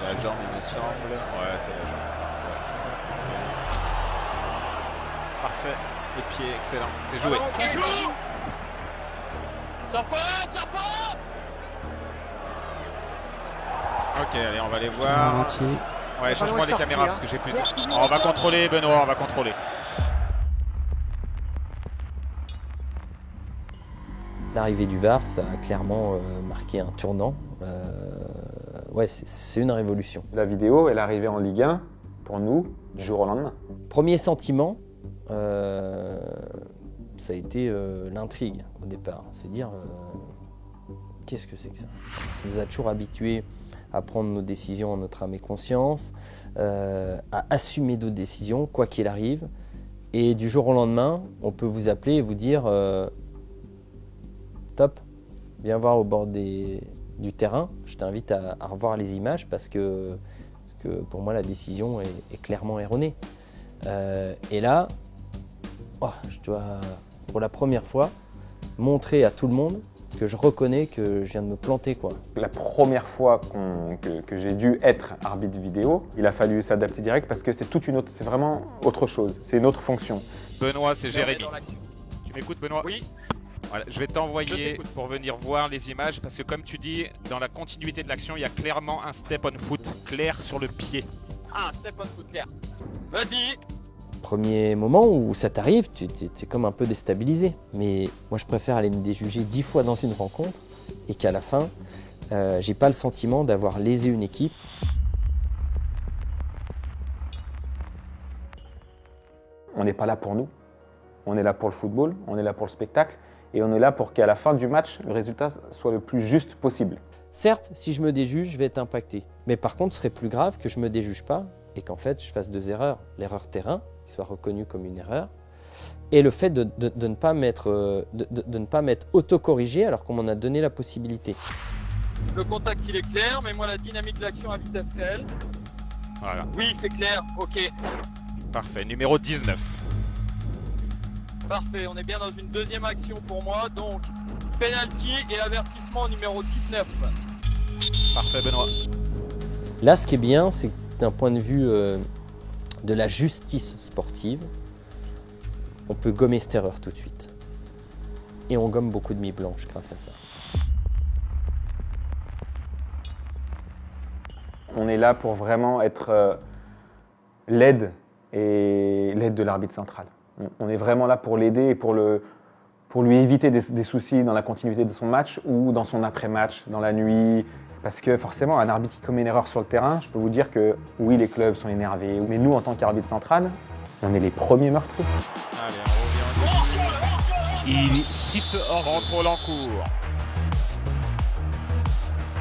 La jambe, il me semble. Ouais, c'est la jambe. Parfait. Le pied, excellent. C'est joué. Ça joue. Ça faute. Ok, allez, on va les voir. Ouais, change-moi les caméras parce que j'ai plus de... Oh, on va contrôler, Benoît, on va contrôler. L'arrivée du VAR, ça a clairement marqué un tournant. Ouais, c'est une révolution. La vidéo, elle est arrivée en Ligue 1 pour nous du jour au lendemain. Premier sentiment, ça a été l'intrigue au départ. Se dire, qu'est-ce que c'est que ça? On nous a toujours habitués à prendre nos décisions en notre âme et conscience, à assumer nos décisions, quoi qu'il arrive. Et du jour au lendemain, on peut vous appeler et vous dire top, viens voir au bord du terrain. Je t'invite à revoir les images parce que pour moi, la décision est clairement erronée. Et là, je dois, pour la première fois, montrer à tout le monde que je reconnais que je viens de me planter, quoi. La première fois que j'ai dû être arbitre vidéo, il a fallu s'adapter direct parce que c'est vraiment autre chose, c'est une autre fonction. Benoît, c'est Jérémy. Tu m'écoutes, Benoît? Oui. Voilà, je vais t'envoyer pour venir voir les images parce que comme tu dis, dans la continuité de l'action, il y a clairement un step on foot clair sur le pied. Ah, step on foot clair. Vas-y. Premier moment où ça t'arrive, tu es comme un peu déstabilisé. Mais moi, je préfère aller me déjuger 10 fois dans une rencontre et qu'à la fin, j'ai pas le sentiment d'avoir lésé une équipe. On n'est pas là pour nous, on est là pour le football, on est là pour le spectacle et on est là pour qu'à la fin du match, le résultat soit le plus juste possible. Certes, si je me déjuge, je vais être impacté. Mais par contre, ce serait plus grave que je me déjuge pas et qu'en fait, je fasse 2 erreurs. L'erreur terrain, qui soit reconnue comme une erreur, et le fait de ne pas m'être autocorrigé alors qu'on m'en a donné la possibilité. Le contact, il est clair, mais moi, la dynamique de l'action à vitesse réelle. Voilà. Oui, c'est clair, ok. Parfait. Numéro 19. Parfait, on est bien dans une deuxième action pour moi, donc penalty et avertissement numéro 19. Parfait, Benoît. Là, ce qui est bien, c'est que d'un point de vue de la justice sportive, on peut gommer cette erreur tout de suite. Et on gomme beaucoup de nuits blanches grâce à ça. On est là pour vraiment être l'aide de l'arbitre central. On est vraiment là pour l'aider et pour lui éviter des soucis dans la continuité de son match ou dans son après-match, dans la nuit. Parce que forcément, un arbitre qui commet une erreur sur le terrain, je peux vous dire que oui, les clubs sont énervés. Mais nous, en tant qu'arbitre central, on est les premiers meurtris. Allez, on revient. Il siffle hors. Contrôle en cours.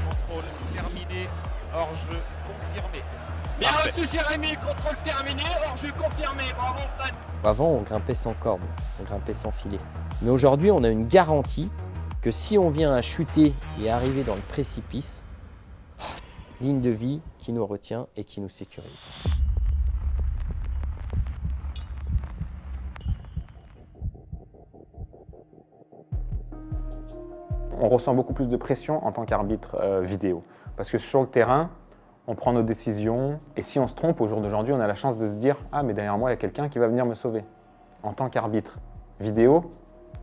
Contrôle terminé. Hors-jeu confirmé. Bien reçu, Jérémy, contrôle terminé, hors-jeu confirmé. Bravo, Fred. Avant, on grimpait sans corde, on grimpait sans filet. Mais aujourd'hui, on a une garantie que si on vient à chuter et à arriver dans le précipice, ligne de vie qui nous retient et qui nous sécurise. On ressent beaucoup plus de pression en tant qu'arbitre vidéo. Parce que sur le terrain, on prend nos décisions et si on se trompe au jour d'aujourd'hui, on a la chance de se dire « Ah, mais derrière moi, il y a quelqu'un qui va venir me sauver ». En tant qu'arbitre vidéo,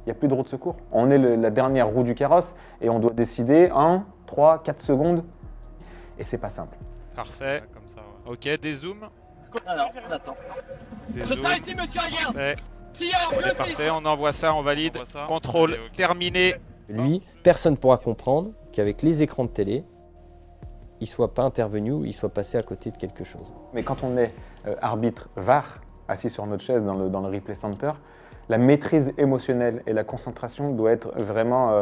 il n'y a plus de roue de secours. On est la dernière roue du carrosse et on doit décider en 3, 4 secondes. Et c'est pas simple. Parfait. Ouais, comme ça, Ok, des zooms. Alors, on attend. Des Ce zooms. sera ici, monsieur Aguirre. Parfait. Si, alors, C'est je sais parfait, ici. on envoie ça, on valide. On envoie ça. Contrôle Allez, ok. terminé. Lui, personne ne pourra comprendre qu'avec les écrans de télé, il ne soit pas intervenu ou il soit passé à côté de quelque chose. Mais quand on est arbitre VAR, assis sur notre chaise dans le replay center, la maîtrise émotionnelle et la concentration doit être vraiment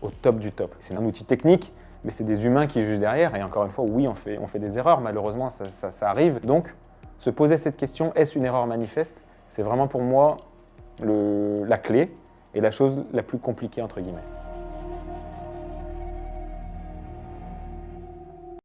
au top du top. C'est un outil technique, mais c'est des humains qui jugent derrière. Et encore une fois, oui, on fait des erreurs, malheureusement, ça arrive. Donc, se poser cette question, est-ce une erreur manifeste? C'est vraiment pour moi la clé et la chose la plus compliquée, entre guillemets.